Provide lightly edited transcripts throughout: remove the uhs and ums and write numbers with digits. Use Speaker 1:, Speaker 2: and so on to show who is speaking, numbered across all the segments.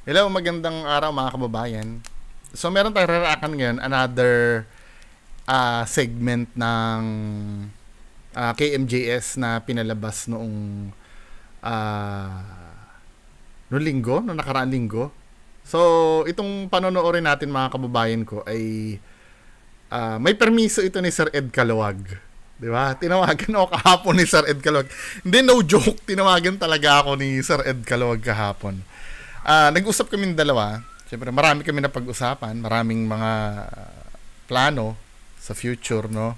Speaker 1: Hello, magandang araw mga kababayan. So meron tayong rarakan ngayon, another segment ng KMJS na pinalabas ah, noong linggo, noong nakaraang linggo. So itong panonoodin natin mga kababayan ko ay may permiso ito ni Sir Ed Calawag. Di ba? Tinawagan ako kahapon ni Sir Ed Calawag. Hindi, no joke. Tinawagan talaga ako ni Sir Ed Calawag kahapon. Nag-usap kami dalawa. Siyempre, marami kami na pag-usapan. Maraming mga plano sa future, no?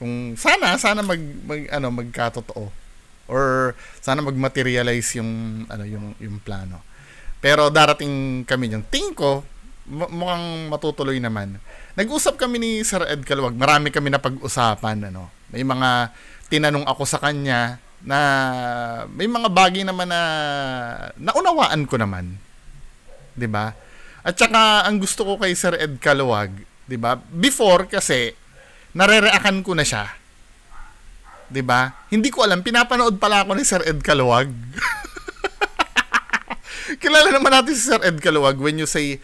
Speaker 1: Kung sana magkatotoo. Or sana mag-materialize yung plano. Pero darating kami yung tingin ko, mukhang matutuloy naman. Nag-usap kami ni Sir Ed Calawag. Marami kami na pag-usapan, ano. May mga tinanong ako sa kanya na may mga bagay naman na naunawaan ko naman, 'di ba? At saka ang gusto ko kay Sir Ed Calawag, 'di ba? Before kasi narereakan ko na siya. 'Di ba? Hindi ko alam, pinapanood pala ako ni Sir Ed Calawag. Kilala naman natin si Sir Ed Calawag when you say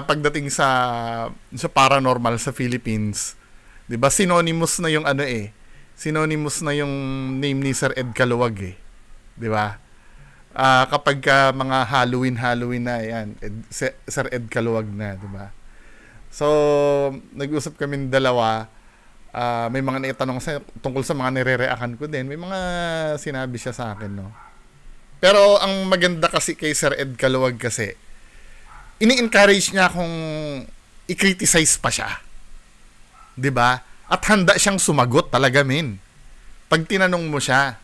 Speaker 1: pagdating sa paranormal sa Philippines. 'Di ba? Synonymous na yung synonymous na yung name ni Sir Ed Calawag eh. 'Di ba? Kapag mga Halloween na yan, Sir Ed Calawag na, 'di ba? So, nag-usap kami ng dalawa. May mga naitanong tungkol sa mga nire-react ko din. May mga sinabi siya sa akin, no. Pero ang maganda kasi kay Sir Ed Calawag kasi ini-encourage niya akong i-criticize pa siya. 'Di ba? At handa siyang sumagot talaga, men. Pag tinanong mo siya.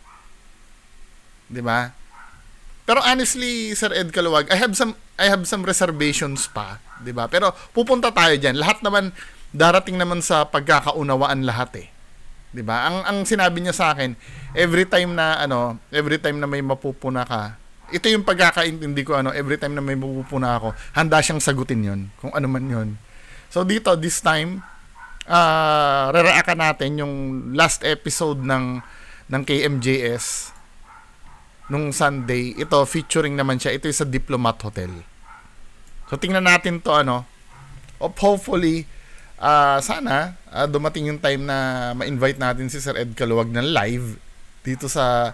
Speaker 1: 'Di ba? Pero honestly, Sir Ed Calawag, I have some reservations pa, 'di ba? Pero pupunta tayo diyan. Lahat naman darating naman sa pagkakaunawaan lahat eh. 'Di ba? Ang sinabi niya sa akin, every time na may mapupuna ka, ito yung pagkakaintindi ko, every time na may mapupuna ako, handa siyang sagutin 'yon, kung ano man 'yon. So dito this time re-reactan natin yung last episode ng KMJS nung Sunday. Ito featuring naman siya. Ito yung sa Diplomat Hotel. So tingnan natin to hopefully sana dumating yung time na ma-invite natin si Sir Ed Calawag ng live dito sa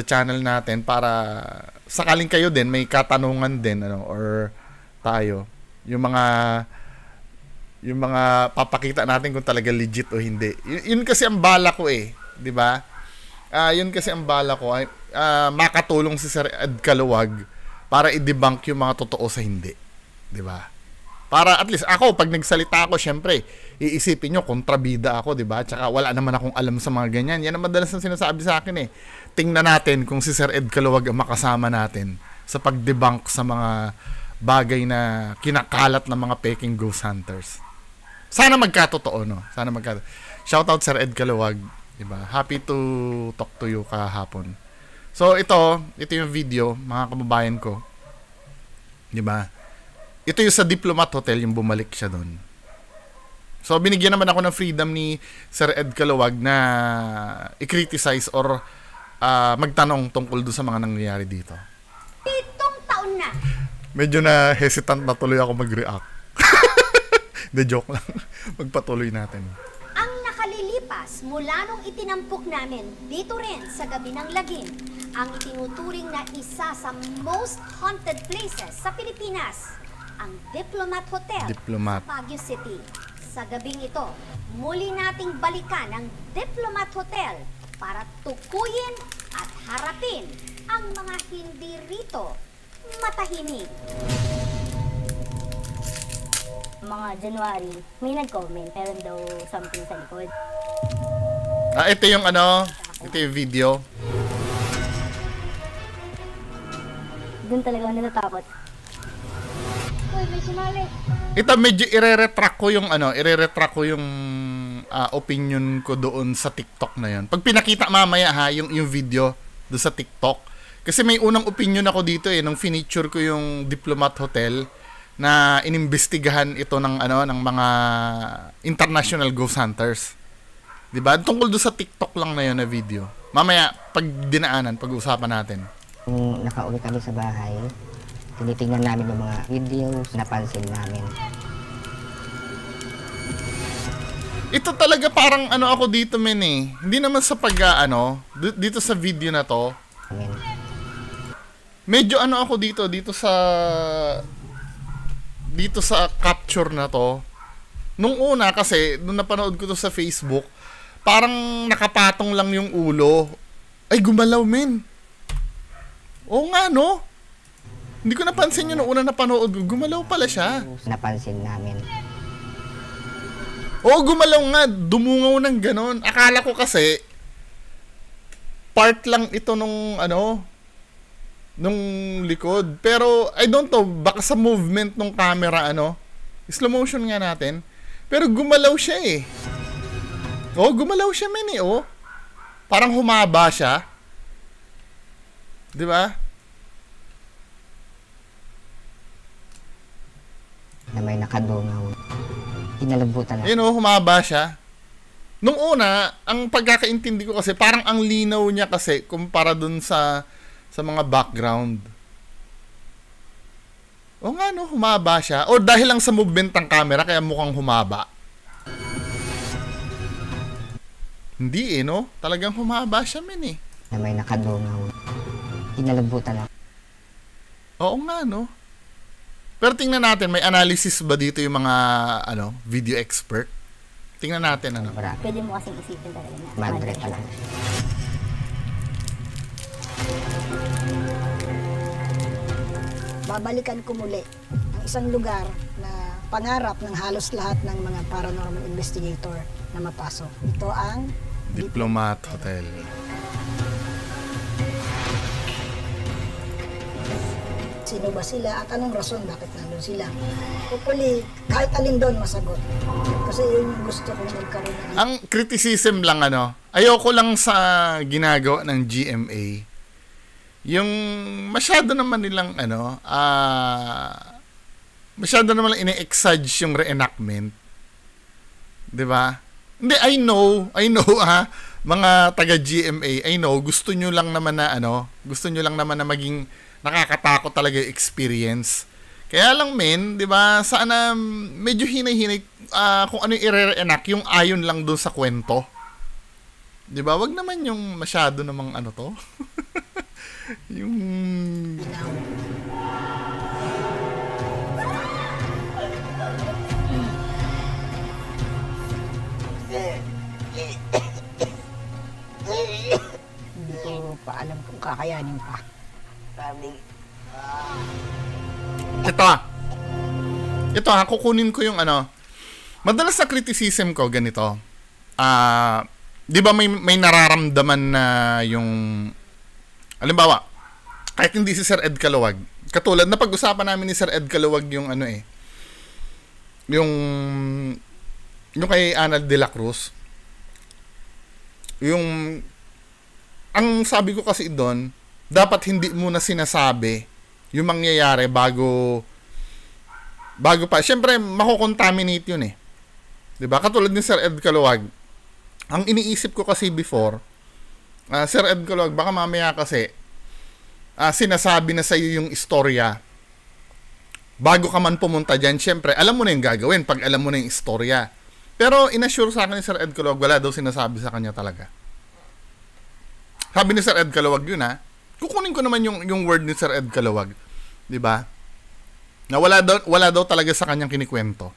Speaker 1: channel natin para sakaling kayo din may katanungan din or tayo yung mga papakita natin kung talaga legit o hindi. Yun kasi ang bala ko 'di ba? Yun kasi ang bala ko ay makatulong si Sir Ed Calawag para i-debunk yung mga totoo sa hindi, 'di ba? Para at least ako pag nagsalita ako, syempre, iisipin niyo kontrabida ako, 'di ba? Tsaka wala naman akong alam sa mga ganyan. Yan ang madalas na sinasabi sa akin eh. Tingnan natin kung si Sir Ed Calawag ang makasama natin sa pag-debunk sa mga bagay na kinakalat ng mga peking ghost hunters. Sana magkatotoo, no? Sana magkatotoo. Shoutout Sir Ed Calawag, 'di ba? Happy to talk to you kahapon. So ito yung video, mga kababayan ko. 'Di ba? Ito yung sa Diplomat Hotel, yung bumalik siya doon. So binigyan naman ako ng freedom ni Sir Ed Calawag na i-criticize or magtanong tungkol doon sa mga nangyayari dito.
Speaker 2: Itong taon na.
Speaker 1: Medyo na hesitant na tuloy ako mag-react. The joke lang. Magpatuloy natin.
Speaker 2: Ang nakalilipas mula nung itinampok namin dito rin sa gabi ng Lagim, ang itinuturing na isa sa most haunted places sa Pilipinas, ang Diplomat Hotel
Speaker 1: Diplomat.
Speaker 2: sa Baguio City. Sa gabing ito, muli nating balikan ang Diplomat Hotel para tukuyin at harapin ang mga hindi rito matahimik.
Speaker 3: Mga January, may nag-comment, meron daw something sa likod.
Speaker 1: Ito yung ito yung video.
Speaker 3: Doon talaga ako natatakot.
Speaker 2: Uy, may sumali.
Speaker 1: Ito medyo ire-retract ko yung opinion ko doon sa TikTok na yun. Pag pinakita mamaya yung video doon sa TikTok. Kasi may unang opinion ako dito nung finiture ko yung Diplomat Hotel na inimbestigahan ito ng mga international ghost hunters. 'Di ba? Tungkol doon sa TikTok lang na yun na video. Mamaya pag dinaanan, pag-usapan natin.
Speaker 4: Nakauwi kami sa bahay, Tinitingnan namin yung mga videos, napansin namin.
Speaker 1: Ito talaga parang ano ako dito men eh. Hindi naman sa dito sa video na to.
Speaker 4: Amin.
Speaker 1: Medyo ano ako dito sa capture na to. Nung una kasi, nung napanood ko to sa Facebook, parang nakapatong lang yung ulo. Ay, gumalaw men. Oo nga no. Hindi ko napansin yun nung una napanood ko. Gumalaw pala siya.
Speaker 4: Napansin namin.
Speaker 1: Oo, gumalaw nga. Dumungaw ng ganon. Akala ko kasi, part lang ito nung nung likod. Pero, I don't know, baka sa movement ng camera, slow motion nga natin. Pero gumalaw siya eh. Oo, gumalaw siya men eh, oh. Parang humaba siya. Di ba?
Speaker 4: Na may nakadungaw. Kinalabutan na.
Speaker 1: Humaba siya. Nung una, ang pagkakaintindi ko kasi, parang ang linaw niya kasi kumpara dun sa mga background. O nga no, humaba siya. O dahil lang sa movement ng camera, kaya mukhang humaba. Hindi no? Talagang humaba siya men eh.
Speaker 4: Na may nakadungaw. Kinalabutan na.
Speaker 1: Oo nga no. Pero tingnan natin, may analysis ba dito yung mga video expert? Tingnan natin
Speaker 4: Marami.
Speaker 3: Pwede mo kasing isipin talaga na
Speaker 4: Madre talaga.
Speaker 5: Babalikan ko muli ang isang lugar na pangarap ng halos lahat ng mga paranormal investigator na mapasok. Ito ang
Speaker 1: Diplomat Hotel.
Speaker 5: sino ba sila at anong rason bakit nandun sila. Hopefully, kahit alin doon masagot. Kasi yun yung gusto kong magkaroon ng...
Speaker 1: Ang criticism lang ayoko lang sa ginagawa ng GMA. Yung masyado naman nilang masyado naman lang ine-exage yung reenactment. 'Di ba? Hindi, I know mga taga GMA, I know gusto nyo lang naman na maging nakakatakot talaga yung experience. Kaya lang men, 'di ba? Sana medyo hinay-hinay kung ano yung i-reenact, yung ayon lang doon sa kwento. 'Di ba? Wag naman yung masyado namang to. Yung
Speaker 5: Hindi ko pa alam kung kakayanin pa.
Speaker 1: Ito kukunin ko yung madalas sa criticism ko ganito. 'Di ba may nararamdaman na yung halimbawa, kahit hindi si Sir Ed Caluwag, katulad na pag-usapan namin ni Sir Ed Caluwag yung yung kay Ana de la Cruz. Ang sabi ko kasi doon, dapat hindi muna sinasabi yung mangyayari bago pa. Siyempre, mako-contaminate yun eh. 'Di ba? Katulad ni Sir Ed Caluwag, ang iniisip ko kasi before, Sir Ed Caluwag, baka mamaya kasi sinasabi na sa'yo yung istorya bago ka man pumunta dyan. Siyempre, alam mo na yung gagawin pag alam mo na yung istorya. Pero inassure sa akin ni Sir Ed Caluwag, wala daw sinasabi sa kanya talaga. Sabi ni Sir Ed Caluwag yun kukunin ko naman yung word ni Sir Ed Caluwag. 'Di ba? Na wala daw talaga sa kanyang kinikwento.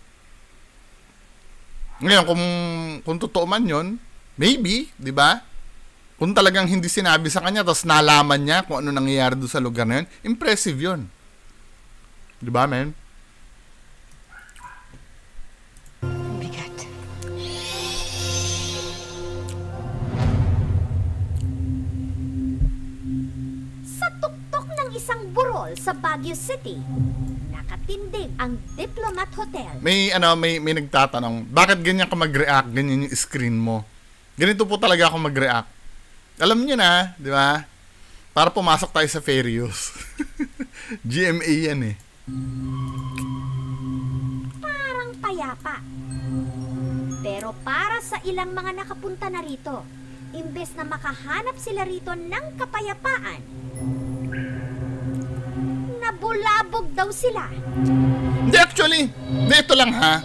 Speaker 1: Ngayon, kung totoo man yun, maybe, 'di ba? Kung talagang hindi sinabi sa kanya, tapos nalaman niya kung ano nangyayari doon sa lugar na yun, impressive yun. Di ba, men?
Speaker 5: Bigat.
Speaker 2: Sa tuktok ng isang burol sa Baguio City, nakatindig ang Diplomat Hotel.
Speaker 1: May nagtatanong, bakit ganyan ka mag-react? Ganyan yung screen mo. Ganito po talaga ako mag-react. Alam niyo na, di ba? Para pumasok tayo sa Ferius. GMA yan eh.
Speaker 2: Parang payapa. Pero para sa ilang mga nakapunta na rito, imbes na makahanap sila rito ng kapayapaan, Bulabog daw sila.
Speaker 1: Hindi, actually. Hindi, ito lang ha.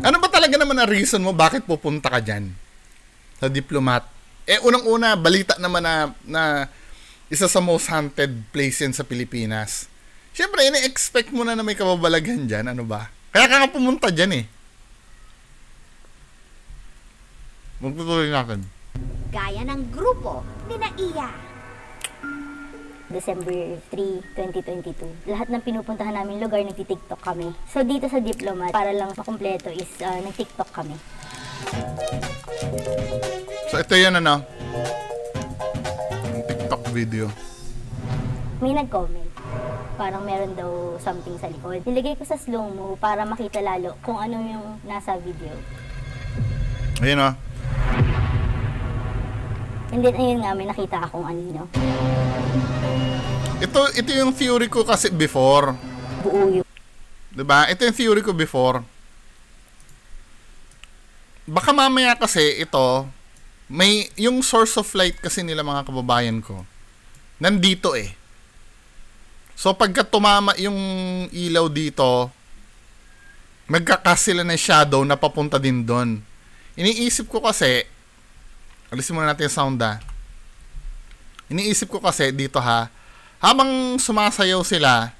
Speaker 1: Ano ba talaga naman ang reason mo bakit pupunta ka dyan? Sa Diplomat. Unang-una, balita naman na isa sa most haunted place yan sa Pilipinas. Siyempre, ini-expect mo na may kababalaghan dyan. Ano ba? Kaya ka nga pumunta dyan eh. Magtutuloy natin.
Speaker 2: Gaya ng grupo ni Iya.
Speaker 3: December 3, 2022. Lahat ng pinupuntahan namin lugar, nagti-TikTok kami. So dito sa Diplomat, para lang makumpleto is nag-TikTok kami.
Speaker 1: So ito yan ano? Yung TikTok video.
Speaker 3: May nag-comment. Parang meron daw something sa likod. Nilagay ko sa slow-mo para makita lalo kung ano yung nasa video.
Speaker 1: Ayun o.
Speaker 3: And then ayun nga, may nakita akong anino.
Speaker 1: Ito yung theory ko kasi before.
Speaker 3: Buo yung...
Speaker 1: Diba? Ito yung theory ko before. Baka mamaya kasi ito, may yung source of light kasi nila mga kababayan ko. Nandito eh. So pagka tumama yung ilaw dito, magkakas sila ng shadow na papunta din doon. Iniisip ko kasi, alisin muna natin yung sound ha. Iniisip ko kasi dito ha, habang sumasayaw sila,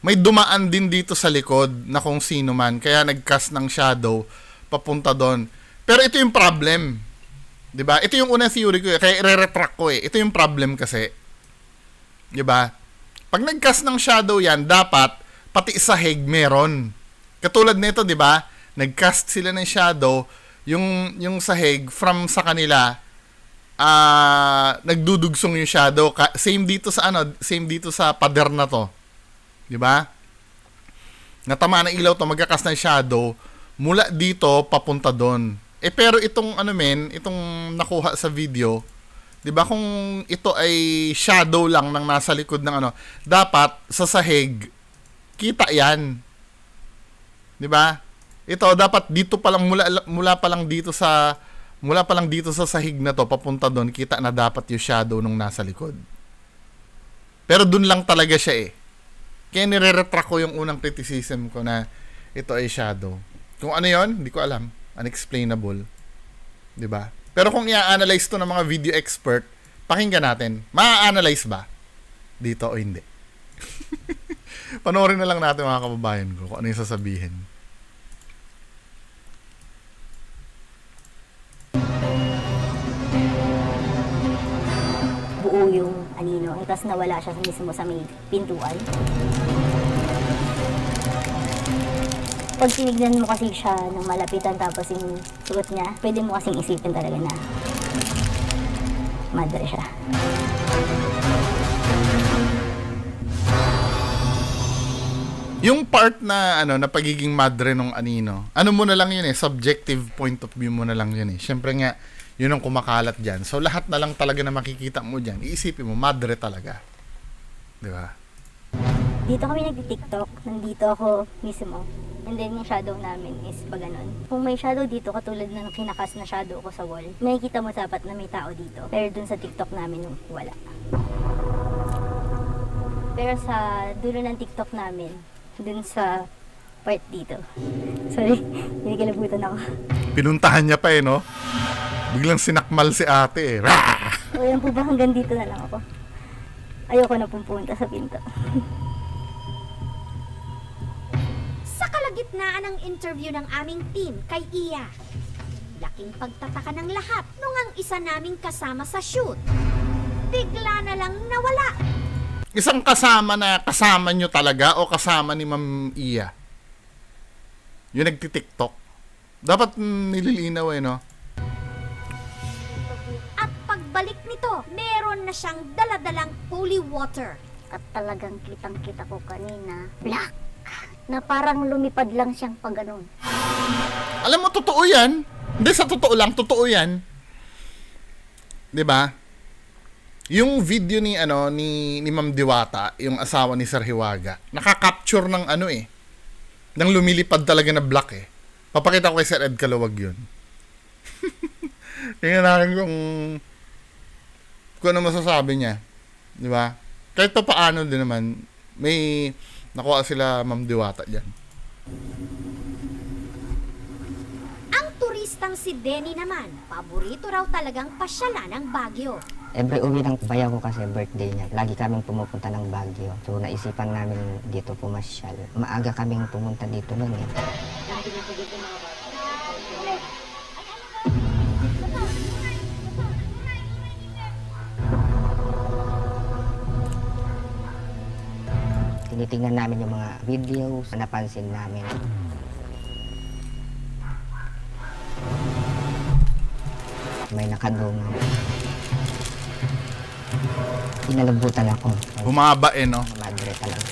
Speaker 1: may dumaan din dito sa likod na kung sino man. Kaya nag-cast ng shadow papunta doon. Pero ito yung problem. 'Di ba? Ito yung unang theory ko. Kaya i-retract ko eh. Ito yung problem kasi. 'Di ba? Pag nag-cast ng shadow yan, dapat pati sahig meron. Katulad nito, 'di ba? Nag-cast sila ng shadow, yung sahig from sa kanila, nagdudugsong yung shadow. Same dito sa pader na to. 'Di ba? Natama na ilaw to, magkakas ng shadow mula dito papunta doon. Pero itong itong nakuha sa video, 'di ba, kung ito ay shadow lang ng nasa likod ng dapat sa sahig kita 'yan. 'Di ba? Ito dapat dito pa lang mula pa lang dito sa sahig na to papunta doon, kita na dapat yung shadow nung nasa likod. Pero doon lang talaga siya eh. Kaya nire-retract ko yung unang criticism ko na ito ay shadow. Kung ano yon, hindi ko alam. Unexplainable. 'Di ba? Pero kung i-analyze to ng mga video expert, pakinggan natin. Ma-analyze ba dito o hindi? Panoorin na lang natin mga kababayan ko kung ano yung sasabihin.
Speaker 3: Buo yung anino, tapos nawala siya mismo sa may pintuan. Pag tinignan mo kasi siya ng malapitan tapos yung suot niya, pwede mo kasing isipin talaga na madre siya.
Speaker 1: Yung part na na pagiging madre nung anino, mo na lang yun eh, subjective point of view mo na lang yun eh. Syempre nga, yun ang kumakalat dyan. So lahat na lang talaga na makikita mo dyan, iisipin mo, madre talaga. 'Di ba?
Speaker 3: Dito kami nag-TikTok, nandito ako mismo. And then yung shadow namin is pag ganun. Kung may shadow dito, katulad ng kinakas na shadow ko sa wall, makikita mo dapat na may tao dito. Pero dun sa TikTok namin, wala. Pero sa dulo ng TikTok namin, dun sa part dito. Sorry, kinikilabutan ako.
Speaker 1: Pinuntahan niya pa eh, no? Biglang sinakmal si ate eh.
Speaker 3: O yan po ba, hanggang dito na lang ako. Ayoko na pumunta sa pinto.
Speaker 2: Sa kalagitnaan ng interview ng aming team kay Iya, laking pagtataka ng lahat nung ang isa naming kasama sa shoot bigla na lang nawala.
Speaker 1: Isang kasama na kasama nyo talaga o kasama ni Ma'am Iya? Yung nagti-TikTok. Dapat nililinaw eh, no?
Speaker 2: At pagbalik nito, meron na siyang daladalang holy water.
Speaker 6: At talagang kitang-kita ko kanina, black, na parang lumipad lang siyang pag ganun.
Speaker 1: Alam mo, totoo yan. Hindi, sa totoo lang, totoo yan. 'Di ba? Yung video ni Ma'am Diwata, yung asawa ni Sir Hiwaga, nakaka-capture ng ng lumilipad talaga na black eh. Papakita ko kay Sir Ed Kaluwag yun. Tingnan natin kung ano masasabi niya. 'Di ba? kahit pa paano din naman, may nakuha sila Ma'am Diwata dyan.
Speaker 2: Ang turistang si Denny naman, paborito raw talagang pasyalan ng Baguio.
Speaker 4: Every uwi ng bayaw ko kasi birthday niya. Lagi kaming pumupunta ng Baguio. So naisipan namin dito pumasyal. Maaga kaming pumunta dito noon eh. Tinitingnan namin yung mga videos na napansin namin. May nakadungaw. Inalabutan ako.
Speaker 1: Humaba no?
Speaker 4: Madre talaga.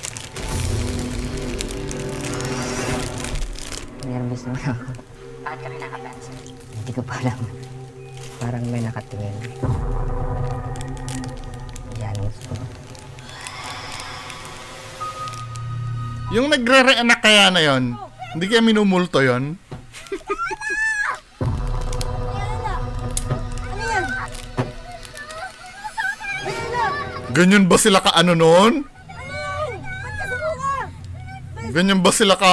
Speaker 4: Nervous naman ako.
Speaker 7: Bakit kami nakapansin?
Speaker 4: Hindi ko pa alam. Parang may nakatingin. Yan, gusto.
Speaker 1: Yung nagre-reenact kaya na yon, hindi kaya minumulto yon? Ganyan ba sila ka ano noon? Ganyan ba sila ka...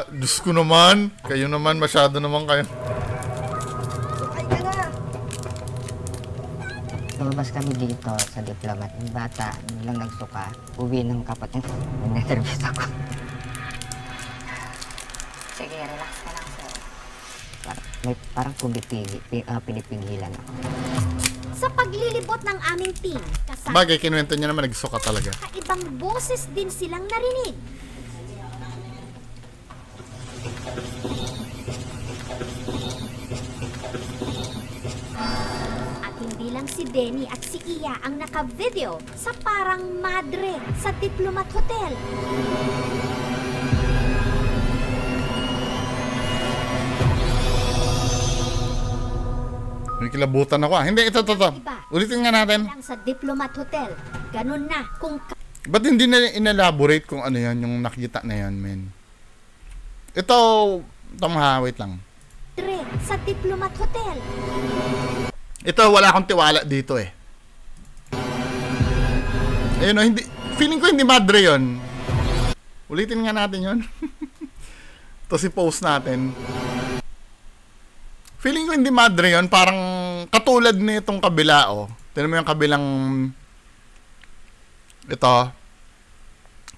Speaker 1: Diyos ko naman. Kayo naman, masyado naman kayo.
Speaker 4: Lumabas kami dito sa diplomat. Yung bata, biglang nagsuka. Uwi ng kapatid. Nervous ako.
Speaker 7: Sige, relax ka lang, sir.
Speaker 4: Parang pinipigilan ako.
Speaker 2: Sa paglilibot ng aming team, kasama
Speaker 1: Bagay, kinuwento niya naman, nagsuka talaga.
Speaker 2: ibang boses din silang narinig. At hindi lang si Denny at si Iya ang naka-video sa parang madre sa Diplomat Hotel.
Speaker 1: May kilabutan ako ah. Hindi, ito.
Speaker 2: Iba.
Speaker 1: Ulitin nga natin.
Speaker 2: Lang sa Diplomat Hotel. Ganun na kung
Speaker 1: Ba't hindi na inelaborate kung ano yan, yung nakita na yan, men? Ito, wait lang.
Speaker 2: kadre sa Diplomat Hotel.
Speaker 1: Ito, wala akong tiwala dito eh. Ayun o, hindi, feeling ko hindi madre yon. Ulitin nga natin yon. Ito si post natin. Feeling ko hindi madre yon, parang katulad nitong kabila oh. Tignan mo yung kabilang ito.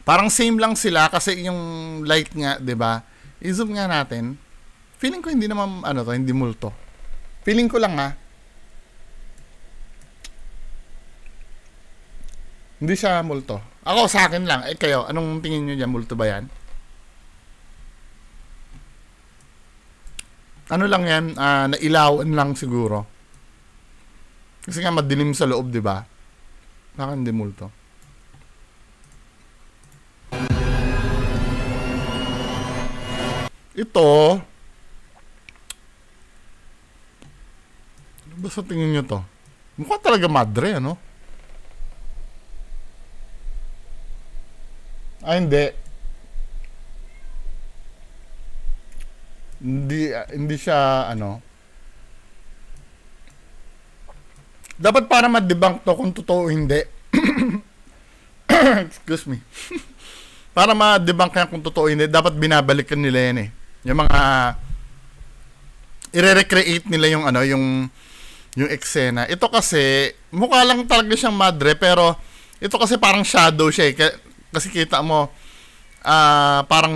Speaker 1: Parang same lang sila kasi yung light nga, 'di ba? I-zoom nga natin. Feeling ko hindi naman ano to, hindi multo. Feeling ko lang ha. Hindi siya multo. Ako sa akin lang. Eh kayo, anong tingin niyo diyan, multo ba 'yan? Ano lang 'yan, nailawan lang siguro. Kasi nga madilim sa loob, 'di ba? Baka hindi multo. Ito, ano ba sa tingin nyo to? Mukha talaga madre, ano? Hindi. Hindi siya, ano. Dapat para ma-debunk to kung totoo hindi. Excuse me. Para ma-debunk yan kung totoo hindi, dapat binabalikan nila yan eh. Yung mga i-recreate nila yung ano, yung eksena. Ito kasi mukha lang talaga siyang madre, pero ito kasi parang shadow siya eh. Kasi kita mo parang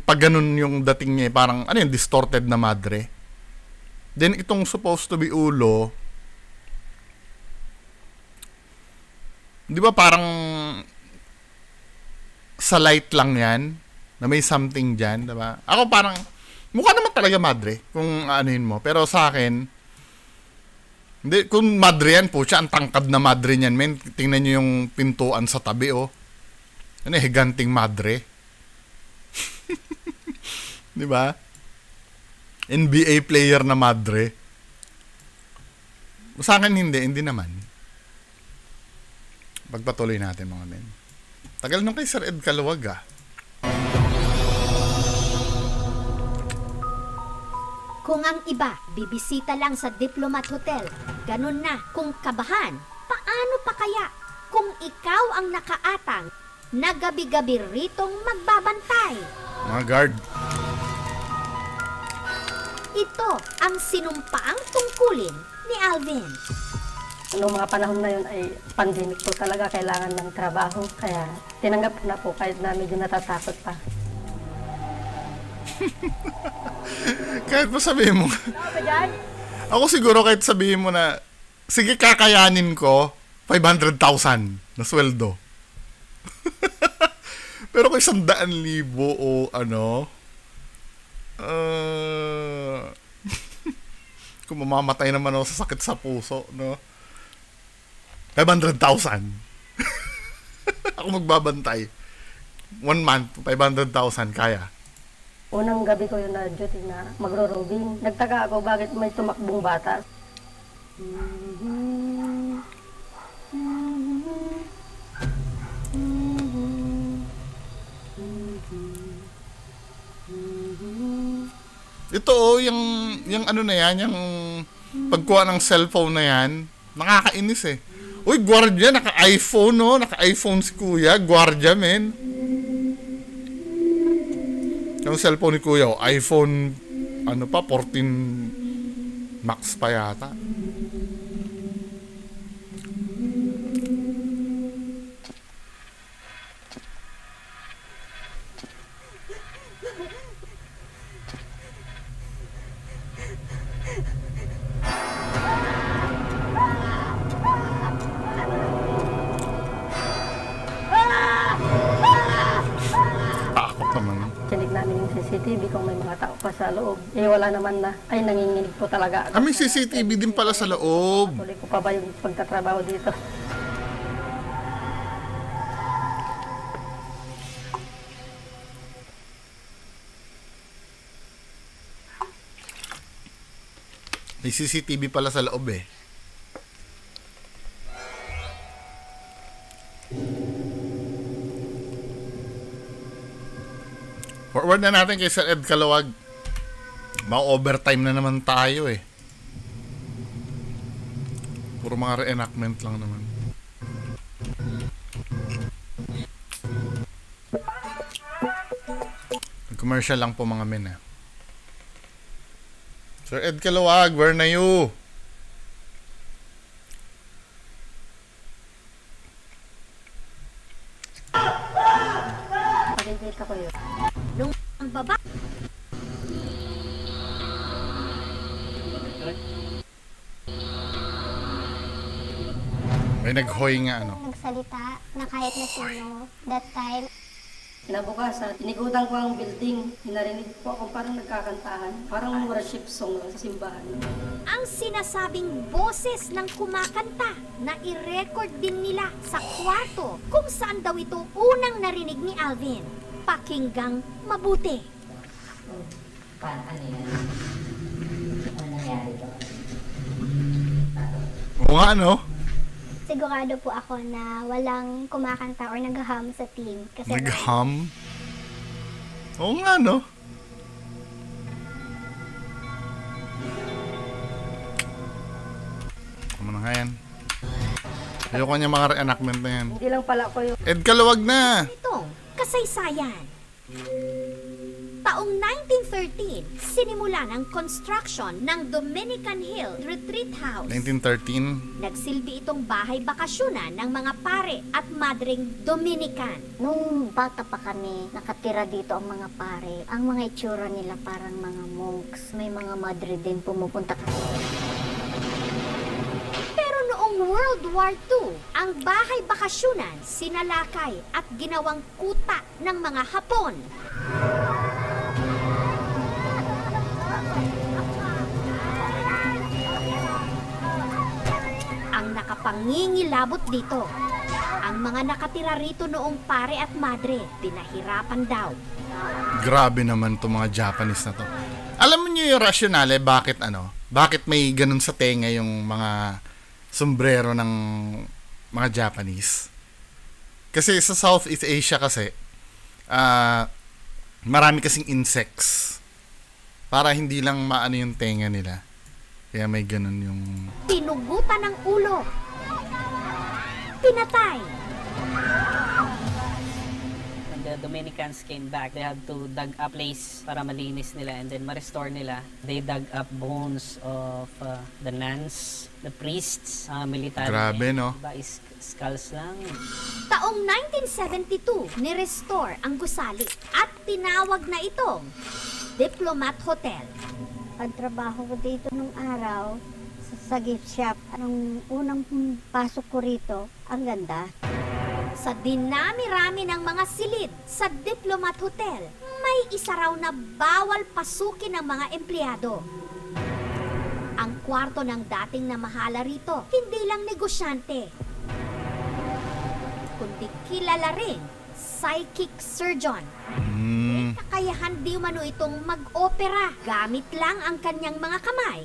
Speaker 1: pag ganun yung dating niya eh, parang ano yung distorted na madre. Then itong supposed to be ulo, di ba parang sa light lang yan, na may something dyan, diba? Ako parang, mukha naman talaga madre, kung anuhin mo. Pero sa akin, hindi, kung madre yan po siya, ang tangkad na madre niyan, men. Tingnan nyo yung pintuan sa tabi, oh. Ano, higanting madre. Diba? NBA player na madre. Sa akin hindi naman. Pagpatuloy natin mga men. Tagal nung kay Sir Ed Caluwag ah.
Speaker 2: Kung ang iba, bibisita lang sa Diplomat Hotel, ganun na kung kabahan, paano pa kaya kung ikaw ang nakaatang na gabi-gabi ritong magbabantay.
Speaker 1: Mga guard.
Speaker 2: Ito ang sinumpaang tungkulin ni Alvin.
Speaker 8: Noong mga panahon na yun ay pandemic po talaga, kailangan ng trabaho. Kaya tinanggap ko na po kahit na medyo natatakot pa.
Speaker 1: Kahit pa sabihin mo. Ako siguro kahit sabihin mo na, sige kakayanin ko, 500,000 na sweldo. Pero kung 100,000 o ano, kung mamamatay naman ako sa sakit sa puso, no? 500,000. Ako magbabantay. 1 month, 500,000 kaya.
Speaker 8: Unang gabi ko yun na duty na magro-robing. Nagtaka ako bakit may tumakbong bata.
Speaker 1: Ito yung ano na yan, yung pagkuha ng cellphone na yan, nakakainis eh. Uy, gwardiya, naka-iPhone, no? Naka-iPhone si kuya, gwardiya, men. Yung cellphone ni kuya, iPhone, ano pa, 14 Max pa yata. Takot naman.
Speaker 8: Chinig namin yung CCTV kung may mga tao pa sa loob. Eh wala naman na. Ay nanginginig po talaga.
Speaker 1: May CCTV din pala sa loob.
Speaker 8: Tuloy ko pa ba yung pagtatrabaho dito?
Speaker 1: May CCTV pala sa loob eh. Forward na natin kay Sir Ed Kalawag. Ma-overtime na naman tayo eh. Puro mga reenactment lang naman. Commercial lang po mga men eh. Sir Ed Kalawag, where na you?
Speaker 8: Pakikita ko yun.
Speaker 2: Nung ang baba,
Speaker 1: May naghoy nga ano.
Speaker 6: Nagsalita na kahit na sino, that time,
Speaker 8: Kinabukasan, tinigutan ko ang building. Narinig po akong parang nagkakantahan. Parang worship song lang sa simbahan.
Speaker 2: ang sinasabing boses ng kumakanta na i-record din nila sa kwarto kung saan daw ito unang narinig ni Alvin. Pakinggang mabuti.
Speaker 7: Ano yan? Ano nangyari doon?
Speaker 1: Oo nga no?
Speaker 6: sigurado po ako na walang kumakanta or nag-hum sa team. Kasi
Speaker 1: Nag-hum? Oo nga no? Ano na nga yan? Ayoko niya mga reenactment na yan.
Speaker 8: Hindi lang pala ko yung
Speaker 1: Ed Kalawag na!
Speaker 2: Itong kasaysayan. Taong 1913, sinimulan ang construction ng Dominican Hill Retreat House.
Speaker 1: 1913.
Speaker 2: Nagsilbi itong bahay bakasyonan ng mga pare at madring Dominican.
Speaker 6: nung bata pa kami, nakatira dito ang mga pare. Ang mga itsura nila parang mga monks. May mga madre din pumupunta.
Speaker 2: Pero noong World War II, ang bahay bakasyonan sinalakay at ginawang kuta ng mga Hapon. Ang nakapangingilabot dito, ang mga nakatira rito noong pare at madre, pinahirapan daw.
Speaker 1: Grabe naman itong mga Japanese na to. Alam mo niyo yung rationale bakit may ganun sa tenga yung mga sombrero ng mga Japanese? Kasi sa Southeast Asia kasi, marami kasing insects. Para hindi lang maano yung tenga nila. Kaya may ganun yung...
Speaker 2: Pinugutan ng ulo. pinatay.
Speaker 9: When the Dominicans came back, they had to dig a place para malinis nila and then ma-restore nila. They dug up bones of the nuns, the priests, military.
Speaker 1: Grabe, no?
Speaker 9: Diba, skulls lang.
Speaker 2: Taong 1972, ni-restore ang gusali at tinawag na itong Diplomat Hotel.
Speaker 6: Pagtrabaho ko dito nung araw sa gift shop, anong unang pasok ko rito, ang ganda.
Speaker 2: Sa dinami-rami ng mga silid sa Diplomat Hotel, may isa raw na bawal pasukin ng mga empleyado. Ang kwarto ng dating namahala rito, hindi lang negosyante, kundi kilala rin psychic surgeon. May kakayahan di umano itong mag-opera gamit lang ang kanyang mga kamay.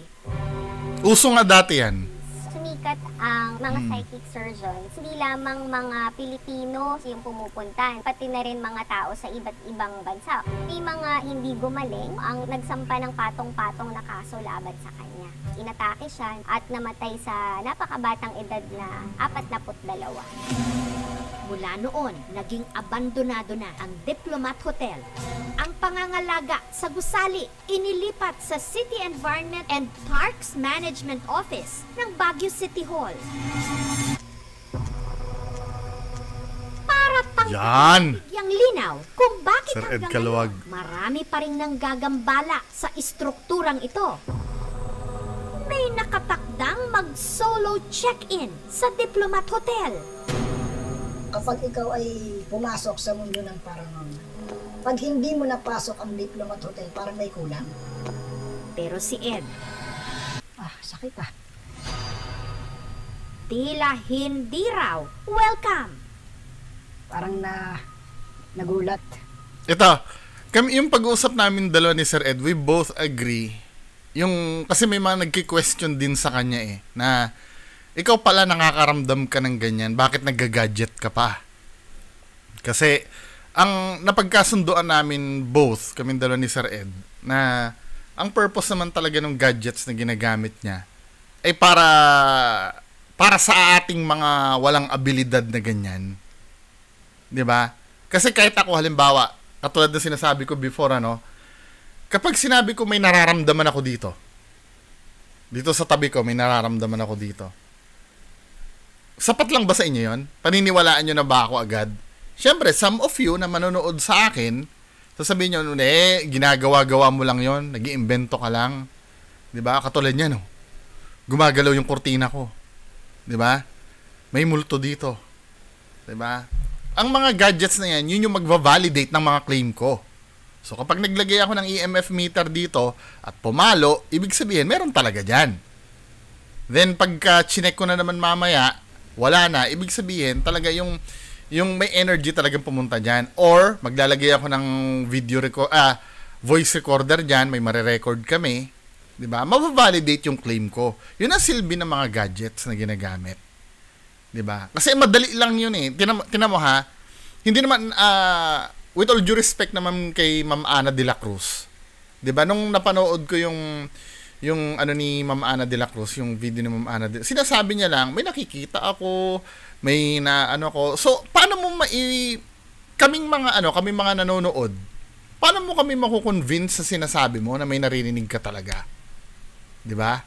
Speaker 1: Uso nga dati yan.
Speaker 10: Sumikat ang mga psychic surgeons. Hindi lamang mga Pilipino yung pumupunta, pati na rin mga tao sa iba't ibang bansa. May mga hindi gumaling ang nagsampa ng patong-patong na kaso laban sa kanya. Inatake siya at namatay sa napakabatang edad na 42.
Speaker 2: Mula noon, naging abandonado na ang Diplomat Hotel. Ang pangangalaga sa gusali, inilipat sa City Environment and Parks Management Office ng Baguio City Hall. Para
Speaker 1: Yan!
Speaker 2: bigyang linaw kung bakit
Speaker 1: Sir Ed
Speaker 2: hanggang
Speaker 1: Caluwag.
Speaker 2: ngayon, marami pa rin nanggagambala sa istrukturang ito. May nakatakdang mag-solo check-in sa Diplomat Hotel.
Speaker 5: Kapag ikaw ay pumasok sa mundo ng paranormal, pag hindi mo napasok ang Diplomat Hotel, parang may kulang.
Speaker 2: Pero si Ed,
Speaker 5: Sakit ah.
Speaker 2: tila hindi raw welcome.
Speaker 5: Parang nagulat.
Speaker 1: Ito, kami yung pag-uusap namin dalawa ni Sir Ed, we both agree. Yung, kasi may mga nagki-question din sa kanya na ikaw pala nakakaramdam ka ng ganyan, bakit nagga-gadget ka pa? Kasi, ang napagkasunduan namin both, kami dalawa ni Sir Ed, na ang purpose naman talaga ng gadgets na ginagamit niya ay para sa ating mga walang abilidad na ganyan. 'Di ba? Kasi kahit ako halimbawa, katulad ng sinasabi ko before kapag sinabi ko may nararamdaman ako dito sa tabi ko may nararamdaman ako dito. Sapat lang ba sa inyo 'yon? Paniniwalaan niyo na ba ako agad? Siyempre, some of you na manonood sa akin, sasabihin nyo, ginagawa-gawa mo lang yon, nag-iimbento ka lang. 'Di ba? Katulad niya, gumagalaw yung kurtina ko. 'Di ba? May multo dito. 'Di ba? Ang mga gadgets na yan, yun yung magva-validate ng mga claim ko. So, kapag naglagay ako ng EMF meter dito at pumalo, ibig sabihin, meron talaga dyan. Then, pagka chinek ko na naman mamaya, wala na. Ibig sabihin, talaga yung may energy talagang pumunta dyan. Or, maglalagay ako ng voice recorder dyan, may marirecord kami. Diba? Mababalidate yung claim ko. Yun ang silbi ng mga gadgets na ginagamit. Diba? Kasi madali lang yun Tinan mo ha, hindi naman, with all due respect naman kay Ma'am Ana de la Cruz. Diba? Nung napanood ko yung ni Ma'am Ana de la Cruz, yung video ni Ma'am Ana sinasabi niya lang, may nakikita ako, may ko. So, paano mo kaming mga nanonood, paano mo kami makukonvince sa sinasabi mo na may naririnig ka talaga? 'Di ba?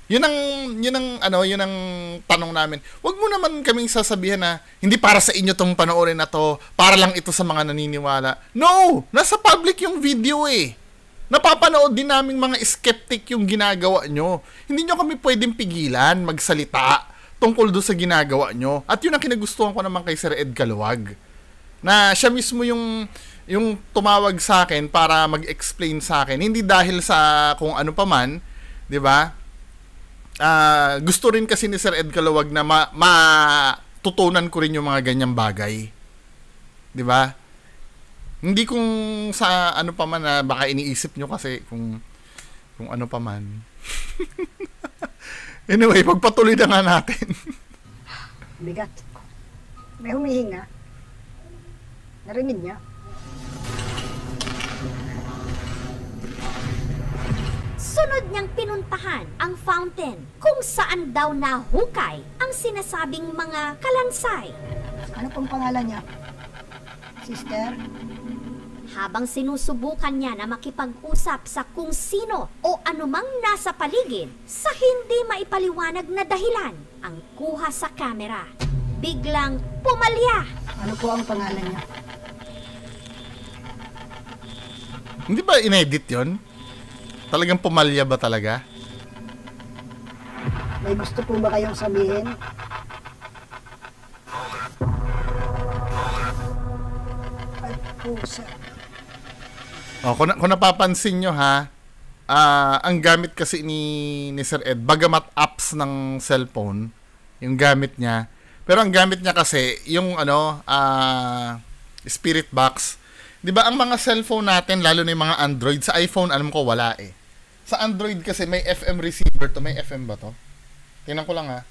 Speaker 1: Yun ang tanong namin. Huwag mo naman kaming sasabihan na hindi para sa inyo tong panoorin na to, para lang ito sa mga naniniwala. No! Nasa public yung video Napapanood din naming mga skeptic yung ginagawa nyo. Hindi nyo kami pwedeng pigilan magsalita tungkol doon sa ginagawa nyo. At yun ang kinagustuhan ko naman kay Sir Ed Caluwag. Na siya mismo yung tumawag sa akin para mag-explain sa akin. Hindi dahil sa kung ano pa man, 'di ba? Gusto rin kasi ni Sir Ed Caluwag na matutunan ko rin yung mga ganyang bagay. 'Di ba? Hindi kung sa ano pa man na baka iniisip nyo kasi kung ano pa man. Anyway, pagpatuloy na nga natin.
Speaker 5: Bigat. May humihinga. Narinig niya.
Speaker 2: Sunod niyang pinuntahan ang fountain kung saan daw nahukay ang sinasabing mga kalansay.
Speaker 5: Ano pong pangalan niya? Sister?
Speaker 2: Habang sinusubukan niya na makipag-usap sa kung sino o anumang nasa paligid sa hindi maipaliwanag na dahilan ang kuha sa kamera, biglang pumalya.
Speaker 5: Ano po ang pangalan niya?
Speaker 1: Hindi ba inedit yon? Talagang pumalya ba talaga?
Speaker 5: May gusto po ba kayong sabihin? Ay, pusa.
Speaker 1: Oh, kung napapansin nyo ha, ang gamit kasi ni Sir Ed, bagamat apps ng cellphone, yung gamit niya, pero ang gamit niya kasi, yung spirit box. Di ba ang mga cellphone natin, lalo na yung mga Android, sa iPhone, alam ko wala eh. Sa Android kasi may FM receiver to, may FM ba to? Tingnan ko lang ha.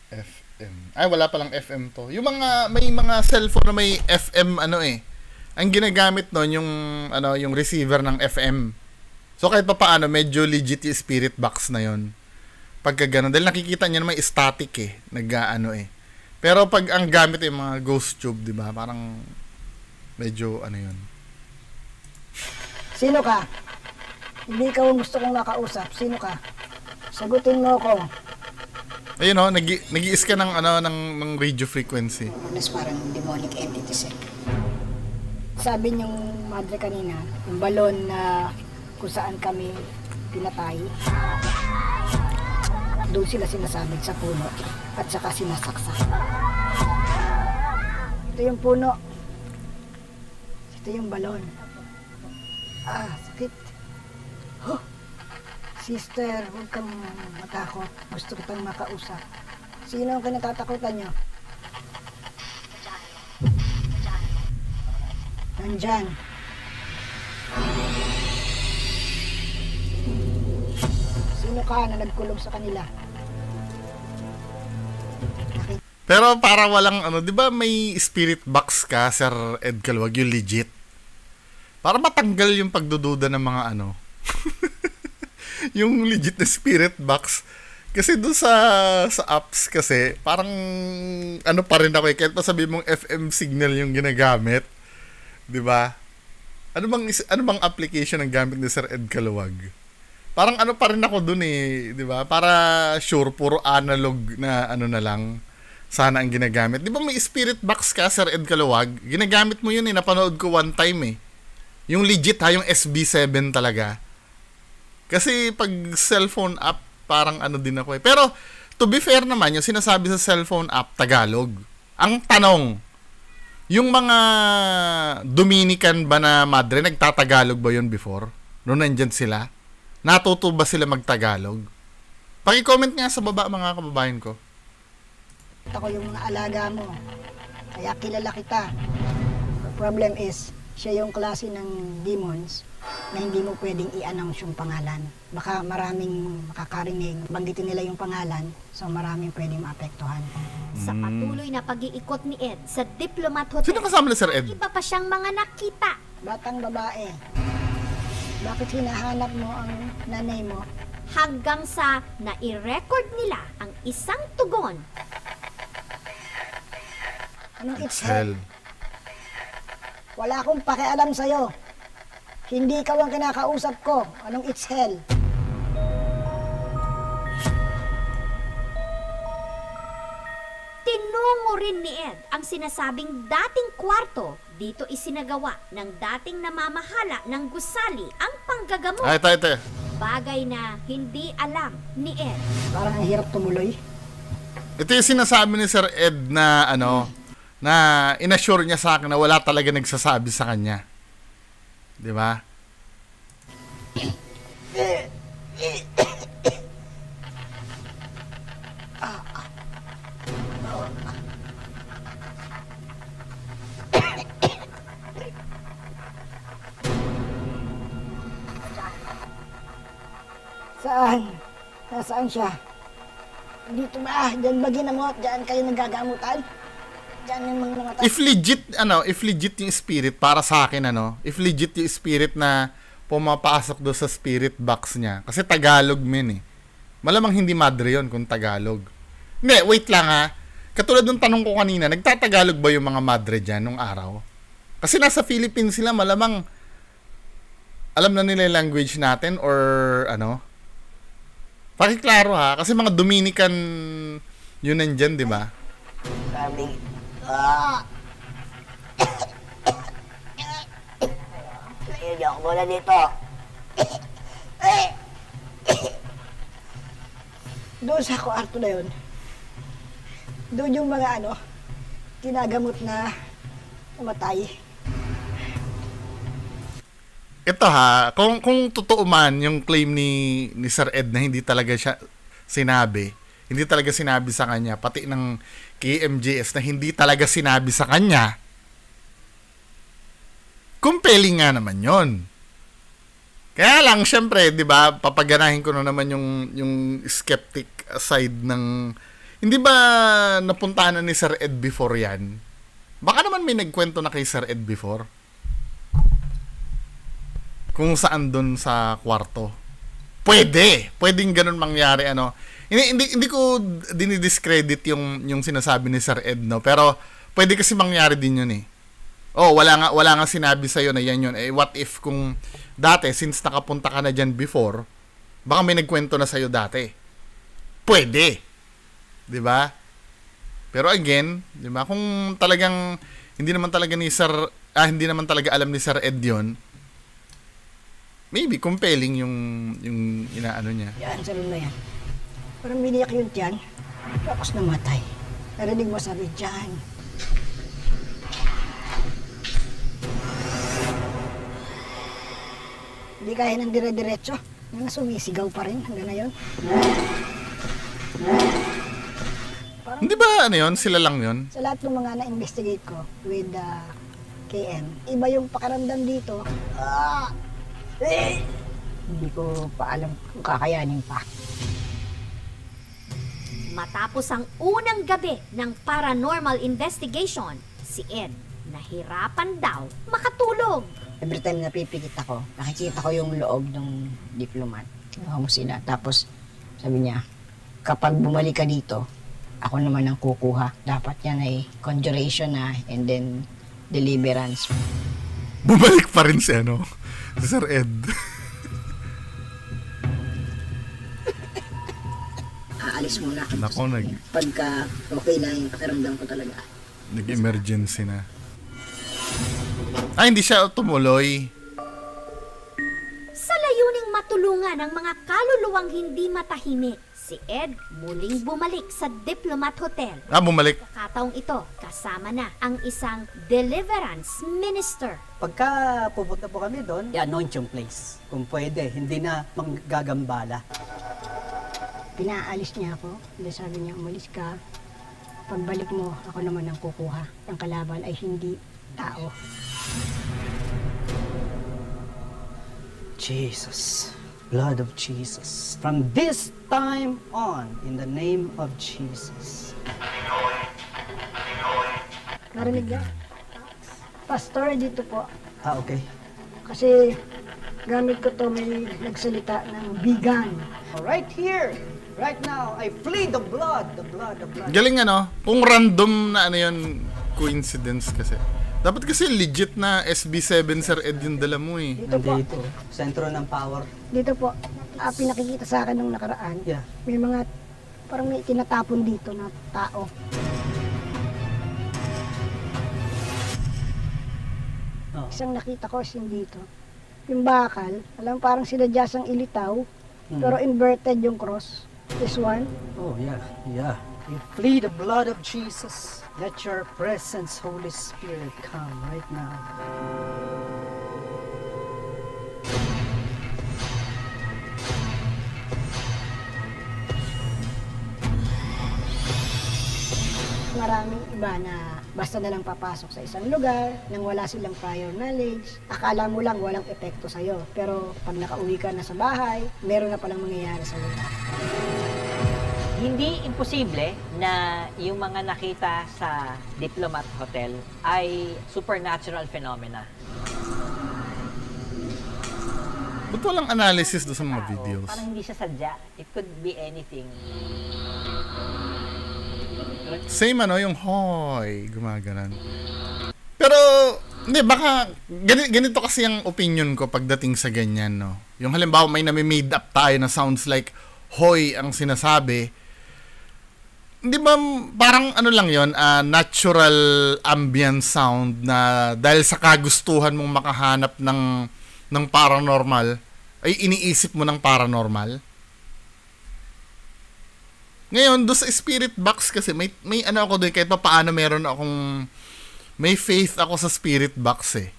Speaker 1: FM. Ay, wala palang FM to. Yung may mga cellphone na may FM ang ginagamit nun yung receiver ng FM. So kahit papaano medyo legit yung spirit box na yon. Pagka ganun, dahil nakikita niyo na may static Pero pag ang gamit yung mga ghost tube, 'di ba? Parang medyo yun.
Speaker 5: Sino ka? Hindi ka ang gusto kong makausap. Sino ka? Sagutin mo ako.
Speaker 1: Ayun nag-i-is ka ng radio frequency.
Speaker 5: Mas parang demonic entities eh. Sabi niyong madre kanina, yung balon na kung saan kami pinatay, doon sila sinasabit sa puno at saka sinasaksak. Ito yung puno. Ito yung balon. Sakit. Huh. Sister, huwag kang matakot. Gusto kitang makausap. Sino ang kinatatakutan niyo? Nandyan. Sino ka na nagkulong sa kanila?
Speaker 1: Pero para walang di ba may spirit box ka, Sir Ed Caluwag, yung legit? Para matanggal yung pagdududa ng mga yung legit na spirit box. Kasi doon sa apps kasi, parang pa rin ako kahit pa sabi mong FM signal yung ginagamit. 'Di ba? Ano bang application ang gamit ni Sir Ed Caluwag? Parang pa rin ako doon 'di ba? Para sure puro analog na na lang sana ang ginagamit. 'Di ba may spirit box ka, Sir Ed Caluwag? Ginagamit mo 'yun napanood ko one time Yung legit yung SB7 talaga. Kasi pag cellphone app, parang din ako Pero, to be fair naman, yung sinasabi sa cellphone app, Tagalog. Ang tanong, yung mga Dominican ba na madre, nagtatagalog ba yun before? Noong nandyan sila? Natuto ba sila magtagalog? Paki-comment nga sa baba, mga kababayan ko.
Speaker 5: Ako yung mga alaga mo. Kaya kilala kita. The problem is, siya yung klase ng demons na hindi mo pwedeng i-announce yung pangalan. Baka maraming makakarinig, banggitin nila yung pangalan, so maraming pwedeng maapektuhan.
Speaker 2: Sa patuloy na pag-iikot ni Ed sa Diplomat Hotel,
Speaker 1: sino kasama ni Sir Ed?
Speaker 2: iba pa siyang mga nakita.
Speaker 5: Batang babae, bakit hinahanap mo ang nanay mo?
Speaker 2: Hanggang sa nai-record nila ang isang tugon.
Speaker 5: Anong it's hell? Wala akong pakialam sa'yo. Hindi ikaw ang kinakausap ko. Anong it's hell?
Speaker 2: Tinungo rin ni Ed ang sinasabing dating kwarto. Dito isinagawa ng dating namamahala ng gusali ang panggagamot.
Speaker 1: Ito.
Speaker 2: Bagay na hindi alam ni Ed.
Speaker 5: Parang ang hirap tumuloy.
Speaker 1: Ito yung sinasabi ni Sir Ed na na inassure niya sa akin na wala talaga nagsasabi sa kanya. 'Di ba?
Speaker 5: Saan? Nasaan siya? Dito ba? Diyan ba ginamot? Diyan kayo nagagamutan? Diyan yung mga namatay.
Speaker 1: If legit yung spirit, para sa akin, if legit yung spirit na pumapasok do sa spirit box niya, kasi Tagalog men eh. Malamang hindi madre yon kung Tagalog. Hindi, wait lang ha. Katulad ng tanong ko kanina, nagtatagalog ba yung mga madre dyan nung araw? Kasi nasa Philippines sila, malamang alam na nila yung language natin or ano? Pakiklaro ha, kasi mga Dominican yun nandyan, di ba?
Speaker 5: Kaming, Ayun ako muna dito. Doon sa kwarto na yun, doon yung mga tinagamot na namatay.
Speaker 1: Ito ha, kung totoo man yung claim ni Sir Ed na hindi talaga siya sinabi sa kanya, pati ng KMJS na hindi talaga sinabi sa kanya, compelling nga naman yon. Kaya lang, syempre, di ba, papaganahin ko na naman yung skeptic side ng, hindi ba napuntahan na ni Sir Ed before yan? Baka naman may nagkwento na kay Sir Ed before. Kung saan dun sa kwarto. Pwedeng ganun mangyari, Hindi ko dinidiscredit yung sinasabi ni Sir Ed, no? Pero, pwede kasi mangyari din yun eh. Oh, wala nga sinabi sa'yo na yan yun. Eh, what if kung dati, since nakapunta ka na dyan before, baka may nagkwento na sa'yo dati. Pwede. Diba? Pero again, diba? Kung talagang, hindi naman talaga alam ni Sir Ed yun, maybe compelling yung inaano niya.
Speaker 5: Yan, sa room na yan. Parang biniyak yun dyan, tapos namatay. Narinig mo sabi, dyan. Hindi kaya ng dire-diretso. Mga sumisigaw pa rin hanggang ngayon.
Speaker 1: Hindi ba yun? Sila lang yun?
Speaker 5: Sa lahat ng mga na-investigate ko with KM, iba yung pakaramdam dito. Hindi ko pa alam kung kakayanin pa.
Speaker 2: Matapos ang unang gabi ng paranormal investigation, si Ed nahirapan daw makatulog.
Speaker 5: Every time na pipikit ako, nakikita ko yung loob ng diplomat. Mo sila. Tapos sabi niya, kapag bumalik ka dito, ako naman ang kukuha. Dapat yan ay conjuration na and then deliverance.
Speaker 1: Bumalik pa rin si Sir Ed.
Speaker 5: Aalis muna.
Speaker 1: Nako,
Speaker 5: Pagka okay na yung pakiramdam ko talaga.
Speaker 1: Nag-emergency na. Hindi siya tumuloy.
Speaker 2: Sa layuning matulungan ang mga kaluluwang hindi matahimik, si Ed muling bumalik sa Diplomat Hotel.
Speaker 1: Bumalik.
Speaker 2: Kakataong ito, kasama na ang isang deliverance minister.
Speaker 11: Pagka pupunta po kami doon, i-anoint yung place. Kung pwede, hindi na manggagambala.
Speaker 5: Pinaalis niya ako. Sabi niya, umalis ka. Pagbalik mo, ako naman ang kukuha. Ang kalaban ay hindi tao.
Speaker 11: Jesus, blood of Jesus. From this time on, in the name of Jesus.
Speaker 5: Narinig niya? Pastor, dito po.
Speaker 11: Okay.
Speaker 5: Kasi gamit ko to, may nagsalita ng vegan.
Speaker 11: Right here, right now, I plead the blood.
Speaker 1: Galing kung random na yun, coincidence kasi. Dapat kasi legit na SB7 Sir Ed yung dala mo eh.
Speaker 5: Dito po.
Speaker 11: Dito, sentro ng power.
Speaker 5: Dito po, pinakikita sa akin nung nakaraan.
Speaker 11: Yeah.
Speaker 5: May mga, parang may tinatapon dito na tao.
Speaker 11: Oh.
Speaker 5: Isang nakita ko yung dito. Yung bakal, parang sinadyasang ilitaw, pero inverted yung cross. This one.
Speaker 11: Oh, yeah. You plead the blood of Jesus. Let your presence, Holy Spirit, come right now.
Speaker 5: Maraming iba na basta na lang papasok sa isang lugar nang wala silang prior knowledge. Akala mo lang walang epekto sa'yo. Pero pag nakauwi ka na sa bahay, meron na palang mangyayari sa'yo.
Speaker 7: Hindi imposible na yung mga nakita sa Diplomat Hotel ay supernatural phenomena.
Speaker 1: Ba't walang analysis doon sa mga
Speaker 7: Tao,
Speaker 1: videos?
Speaker 7: Parang hindi siya sadya. It could be anything.
Speaker 1: Same yung hoy, gumaganon. Pero, hindi, baka, ganito kasi ang opinion ko pagdating sa ganyan, no? Yung halimbawa may nami-made up tayo na sounds like hoy ang sinasabi. Hindi ba parang ano lang yon, natural ambient sound na dahil sa kagustuhan mong makahanap ng paranormal, ay iniisip mo ng paranormal? Ngayon, doon sa spirit box kasi, may ano ako doon, kahit pa paano meron akong, may faith ako sa spirit box eh.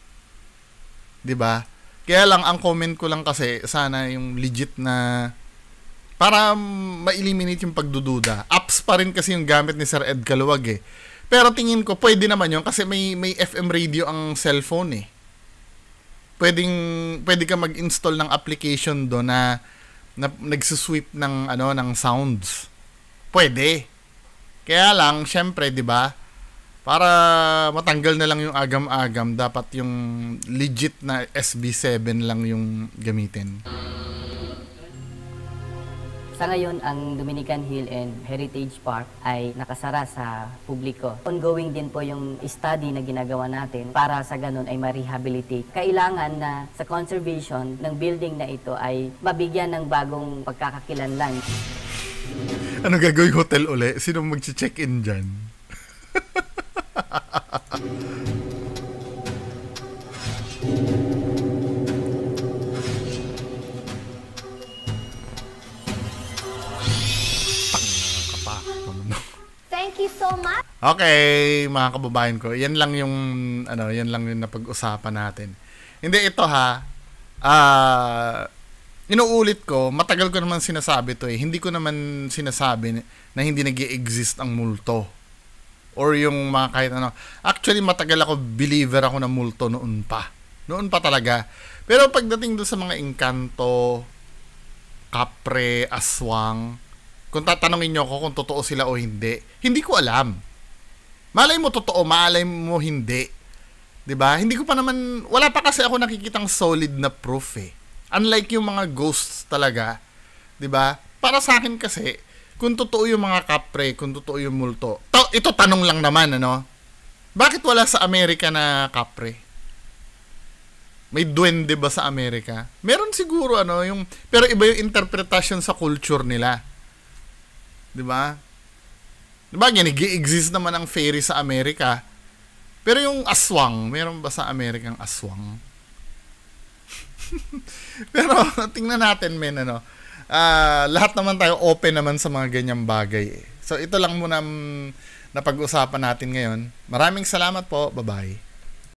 Speaker 1: 'Di ba? Kaya lang, ang comment ko lang kasi, sana yung legit na, para ma-eliminate yung pagdududa. Apps pa rin kasi yung gamit ni Sir Ed Caluwag eh. Pero tingin ko, pwede naman yun kasi may FM radio ang cellphone eh. Pwede ka mag-install ng application doon na nagsusweep ng ng sounds. Pwede. Kaya lang, syempre, 'di ba? Para matanggal na lang yung agam-agam, dapat yung legit na SB7 lang yung gamitin.
Speaker 7: Sa ngayon, ang Dominican Hill and Heritage Park ay nakasara sa publiko. Ongoing din po yung study na ginagawa natin para sa ganun ay ma-rehabilitate. Kailangan na sa conservation ng building na ito ay mabigyan ng bagong pagkakakilanlan.
Speaker 1: Ano gagawin hotel uli? Sino mag-check-in dyan?
Speaker 2: Thank you so much.
Speaker 1: Okay, mga kababayan ko, yan lang yung napag-usapan natin. Hindi ito inuulit ko, matagal ko naman sinasabi to eh. Hindi ko naman sinasabi na hindi nag-i-exist ang multo. Or yung mga kahit ano. Actually, matagal ako, believer ako na multo noon pa. Noon pa talaga. Pero pagdating doon sa mga engkanto, kapre, aswang, kung tatanungin nyo ako kung totoo sila o hindi, hindi ko alam. Malay mo totoo, malay mo hindi. 'Di ba? Hindi ko pa naman, wala pa kasi ako nakikitang solid na proof eh. Unlike yung mga ghosts talaga, 'di ba? Para sa akin kasi, kung totoo yung mga kapre, kung totoo yung multo. Ito tanong lang naman, bakit wala sa Amerika na kapre? May duwende ba sa Amerika? Meron siguro pero iba yung interpretation sa culture nila. 'Di ba? 'Di ba nag-exist naman ang fairy sa Amerika? Pero yung aswang, meron ba sa Amerikang aswang? Pero tingnan natin lahat naman tayo open naman sa mga ganyang bagay eh. So ito lang muna na pag-usapan natin ngayon. Maraming salamat po. Bye-bye.